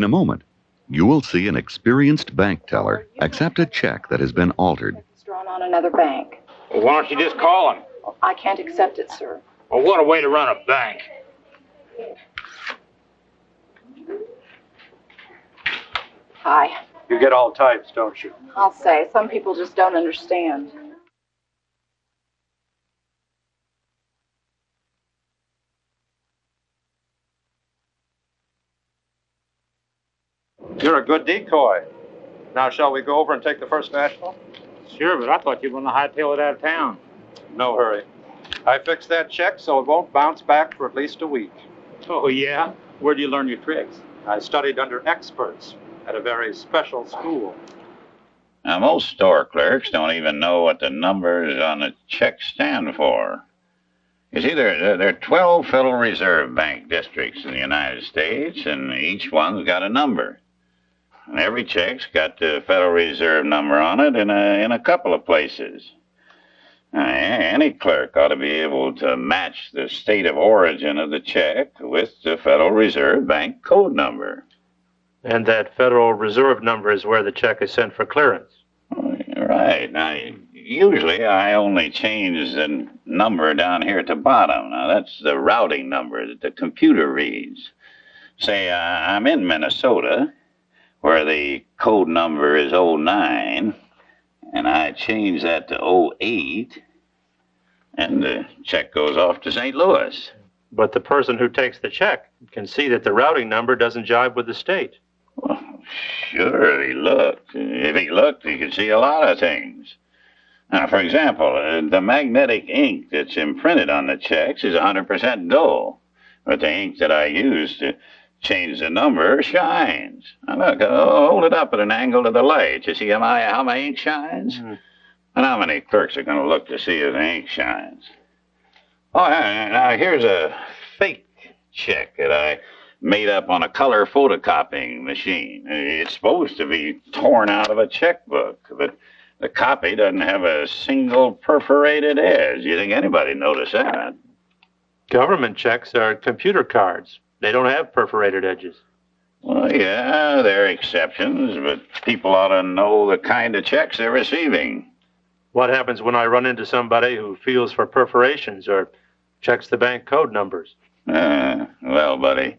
In a moment, you will see an experienced bank teller accept a check that has been altered. It's drawn on another bank. Well, why don't you just call him? I can't accept it, sir. Well, what a way to run a bank. Hi. You get all types, don't you? I'll say, some people just don't understand. You're a good decoy. Now, shall we go over and take the First National? Sure, but I thought you were going to hightail it out of town. No hurry. I fixed that check so it won't bounce back for at least a week. Oh, yeah? Where'd you learn your tricks? I studied under experts at a very special school. Now, most store clerks don't even know what the numbers on the check stand for. You see, there are 12 Federal Reserve Bank districts in the United States, and each one's got a number. And every check's got the Federal Reserve number on it in a couple of places. Any clerk ought to be able to match the state of origin of the check with the Federal Reserve Bank code number. And that Federal Reserve number is where the check is sent for clearance. Right. Now, usually I only change the number down here at the bottom. Now, that's the routing number that the computer reads. Say I'm in Minnesota, where the code number is 09, and I change that to 08, and the check goes off to St. Louis. But the person who takes the check can see that the routing number doesn't jive with the state. Well, sure, if he looked. If he looked, he could see a lot of things. Now, for example, the magnetic ink that's imprinted on the checks is 100% gold, but the ink that I use to change the number shines. Now, look, hold it up at an angle to the light. You see how my ink shines? Mm-hmm. And how many clerks are going to look to see if the ink shines? Oh, now here's a fake check that I made up on a color photocopying machine. It's supposed to be torn out of a checkbook, but the copy doesn't have a single perforated edge. You think anybody noticed that? Government checks are computer cards. They don't have perforated edges. Well, yeah, there are exceptions, but people ought to know the kind of checks they're receiving. What happens when I run into somebody who feels for perforations or checks the bank code numbers? Well, buddy,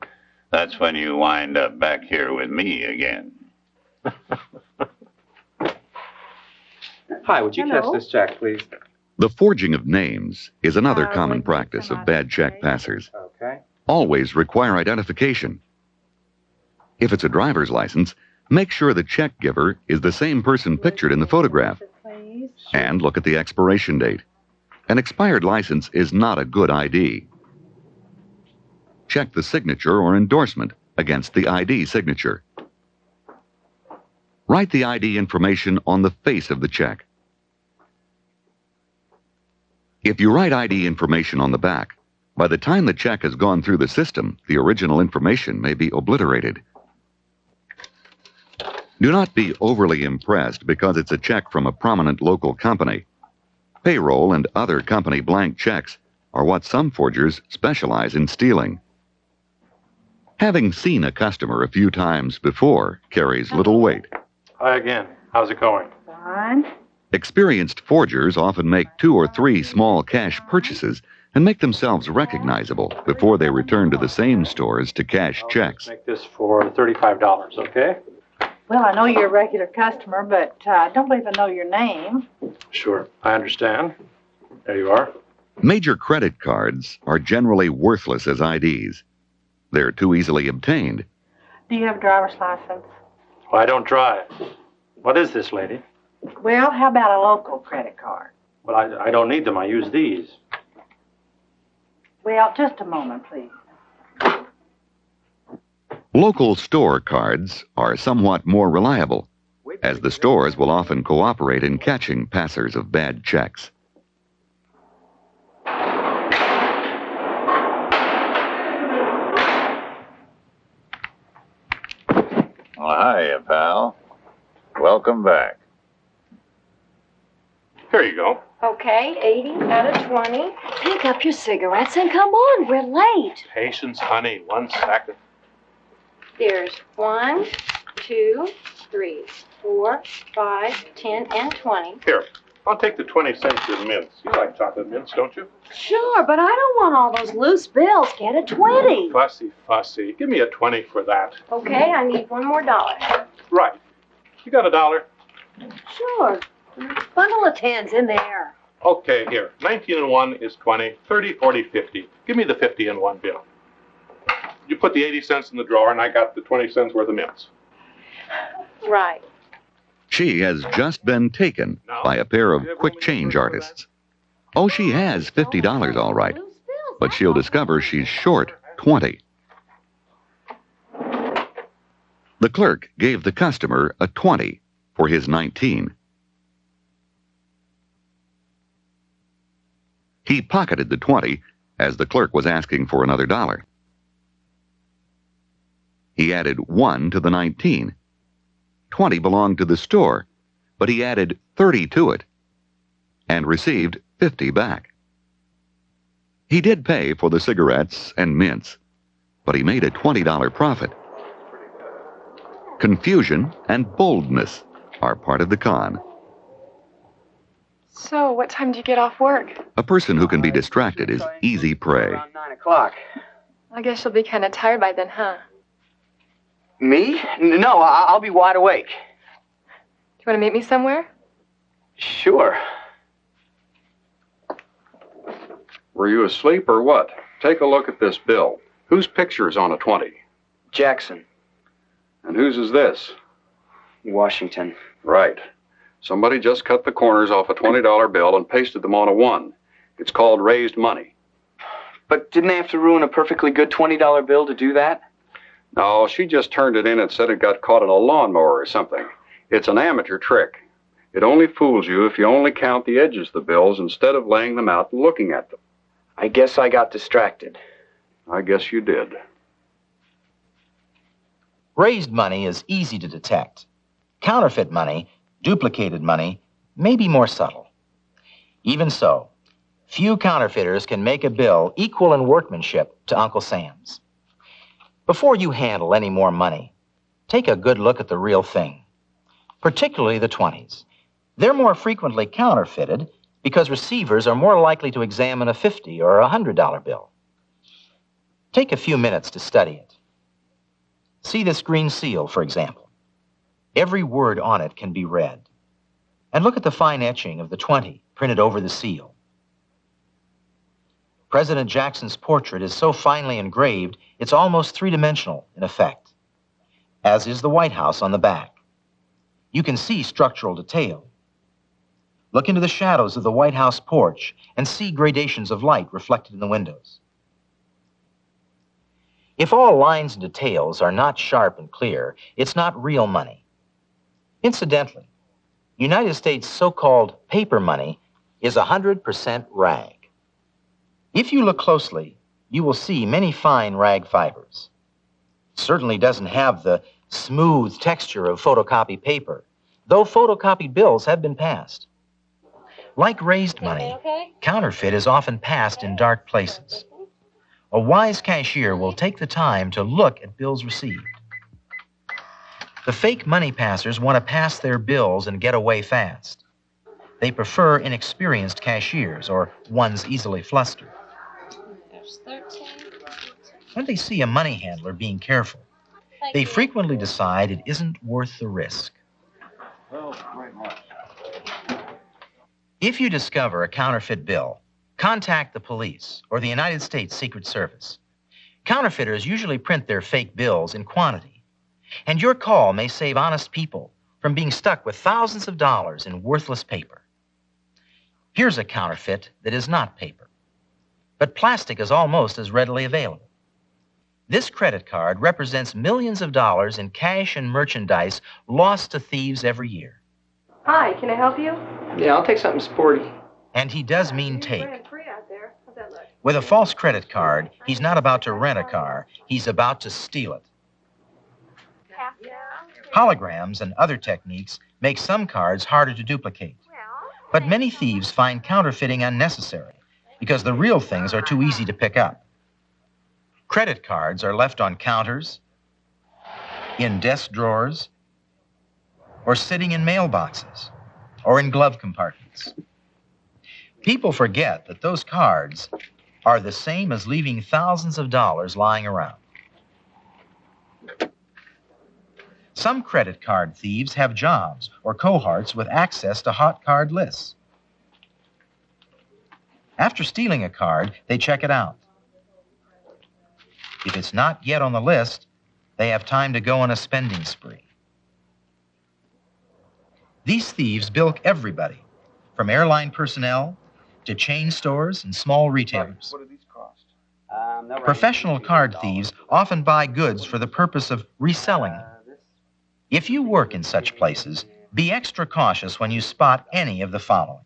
that's when you wind up back here with me again. Hi, would you catch this check, please? The forging of names is another common practice of bad check passers. Okay. Always require identification. If it's a driver's license, make sure the check giver is the same person pictured in the photograph. And look at the expiration date. An expired license is not a good ID. Check the signature or endorsement against the ID signature. Write the ID information on the face of the check. If you write ID information on the back, by the time the check has gone through the system, the original information may be obliterated. Do not be overly impressed because it's a check from a prominent local company. Payroll and other company blank checks are what some forgers specialize in stealing. Having seen a customer a few times before carries little weight. Hi again. How's it going? Fine. Experienced forgers often make 2 or 3 small cash purchases and make themselves recognizable before they return to the same stores to cash checks. Make this for $35, okay? Well, I know you're a regular customer, but I don't even know your name. Sure, I understand. There you are. Major credit cards are generally worthless as IDs. They're too easily obtained. Do you have a driver's license? Well, I don't drive. What is this, lady? Well, how about a local credit card? Well, I don't need them. I use these. Well, just a moment, please. Local store cards are somewhat more reliable, as the stores will often cooperate in catching passers of bad checks. Well, hiya, pal. Welcome back. Here you go. Okay, 80 out of 20. Pick up your cigarettes and come on. We're late. Patience, honey. 1 second. There's 1, 2, 3, 4, 5, 10, and 20. Here, I'll take the 20 cents in mints. You like chocolate mints, don't you? Sure, but I don't want all those loose bills. Get a 20. Fussy. Give me a 20 for that. Okay, I need one more dollar. Right. You got a dollar? Sure. Bundle of 10s in there. Okay, here. 19 and 1 is 20. 30, 40, 50. Give me the 50 and 1 bill. You put the 80 cents in the drawer, and I got the 20 cents worth of mints. Right. She has just been taken by a pair of quick change artists. Oh, she has $50 all right, but she'll discover she's short 20. The clerk gave the customer a 20 for his 19. He pocketed the 20 as the clerk was asking for another dollar. He added 1 to the 19. 20 belonged to the store, but he added 30 to it and received 50 back. He did pay for the cigarettes and mints, but he made a $20 profit. Confusion and boldness are part of the con. So, what time do you get off work? A person who can be distracted is easy prey. Around 9 o'clock. I guess you'll be kind of tired by then, huh? Me? No, I'll be wide awake. Do you want to meet me somewhere? Sure. Were you asleep or what? Take a look at this bill. Whose picture's on a 20? Jackson. And whose is this? Washington. Right. Somebody just cut the corners off a $20 bill and pasted them on a 1. It's called raised money. But didn't they have to ruin a perfectly good $20 bill to do that? No, she just turned it in and said it got caught in a lawnmower or something. It's an amateur trick. It only fools you if you only count the edges of the bills instead of laying them out and looking at them. I guess I got distracted. I guess you did. Raised money is easy to detect. Counterfeit money, duplicated money, may be more subtle. Even so, few counterfeiters can make a bill equal in workmanship to Uncle Sam's. Before you handle any more money, take a good look at the real thing, particularly the 20s. They're more frequently counterfeited because receivers are more likely to examine a $50 or a $100 bill. Take a few minutes to study it. See this green seal, for example. Every word on it can be read. And look at the fine etching of the 20 printed over the seal. President Jackson's portrait is so finely engraved, it's almost three-dimensional in effect, as is the White House on the back. You can see structural detail. Look into the shadows of the White House porch and see gradations of light reflected in the windows. If all lines and details are not sharp and clear, it's not real money. Incidentally, United States so-called paper money is 100% rag. If you look closely, you will see many fine rag fibers. It certainly doesn't have the smooth texture of photocopy paper, though photocopied bills have been passed. Like raised money, counterfeit is often passed in dark places. A wise cashier will take the time to look at bills received. The fake money passers want to pass their bills and get away fast. They prefer inexperienced cashiers or ones easily flustered. When they see a money handler being careful, they frequently decide it isn't worth the risk. If you discover a counterfeit bill, contact the police or the United States Secret Service. Counterfeiters usually print their fake bills in quantity, and your call may save honest people from being stuck with thousands of dollars in worthless paper. Here's a counterfeit that is not paper, but plastic is almost as readily available. This credit card represents millions of dollars in cash and merchandise lost to thieves every year. Hi, can I help you? Yeah, I'll take something sporty. And he does mean take. Free out there. How's that look? With a false credit card, he's not about to rent a car, he's about to steal it. Holograms and other techniques make some cards harder to duplicate. But many thieves find counterfeiting unnecessary because the real things are too easy to pick up. Credit cards are left on counters, in desk drawers, or sitting in mailboxes, or in glove compartments. People forget that those cards are the same as leaving thousands of dollars lying around. Some credit card thieves have jobs or cohorts with access to hot card lists. After stealing a card, they check it out. If it's not yet on the list, they have time to go on a spending spree. These thieves bilk everybody, from airline personnel to chain stores and small retailers. What do these cost? Professional card thieves often buy goods for the purpose of reselling them. If you work in such places, be extra cautious when you spot any of the following.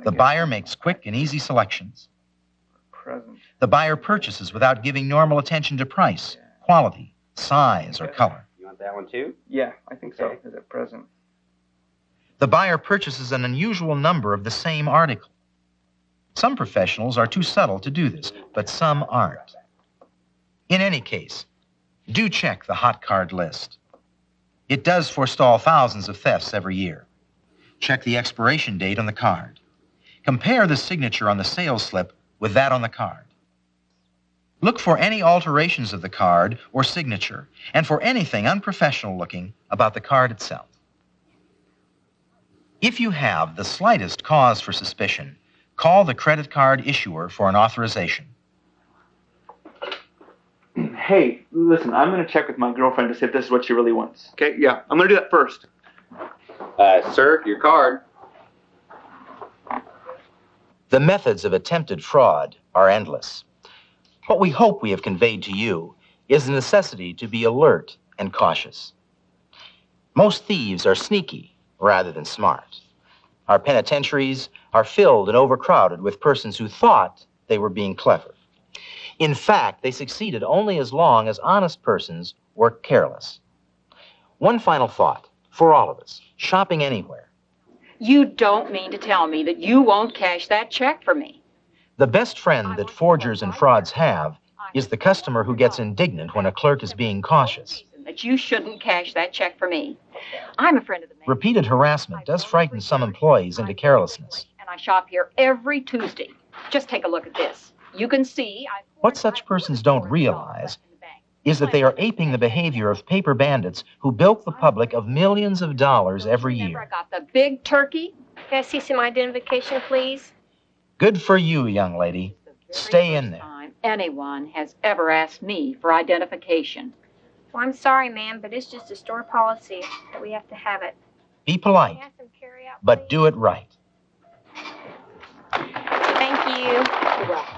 The buyer makes quick and easy selections. The buyer purchases without giving normal attention to price, quality, size, or color. You want that one too? Yeah, I think so. Is it present? The buyer purchases an unusual number of the same article. Some professionals are too subtle to do this, but some aren't. In any case, do check the hot card list. It does forestall thousands of thefts every year. Check the expiration date on the card. Compare the signature on the sales slip with that on the card. Look for any alterations of the card or signature, and for anything unprofessional looking about the card itself. If you have the slightest cause for suspicion, call the credit card issuer for an authorization. Hey, listen, I'm going to check with my girlfriend to see if this is what she really wants. Okay, yeah, I'm going to do that first. Sir, your card. The methods of attempted fraud are endless. What we hope we have conveyed to you is the necessity to be alert and cautious. Most thieves are sneaky rather than smart. Our penitentiaries are filled and overcrowded with persons who thought they were being clever. In fact, they succeeded only as long as honest persons were careless. One final thought for all of us, shopping anywhere. You don't mean to tell me that you won't cash that check for me. The best friend that forgers and frauds have is the customer who gets indignant when a clerk is being cautious. That you shouldn't cash that check for me. I'm a friend of the man. Repeated harassment does frighten some employees into carelessness. And I shop here every Tuesday. Just take a look at this. You can see what such persons don't realize is that they are aping the behavior of paper bandits who bilk the public of millions of dollars every year. I got the big turkey. Can I see some identification, please? Good for you, young lady. Stay in there. Anyone has ever asked me for identification. Well, I'm sorry, ma'am, but it's just a store policy that we have to have it. Be polite, but do it right. Thank you. You're welcome.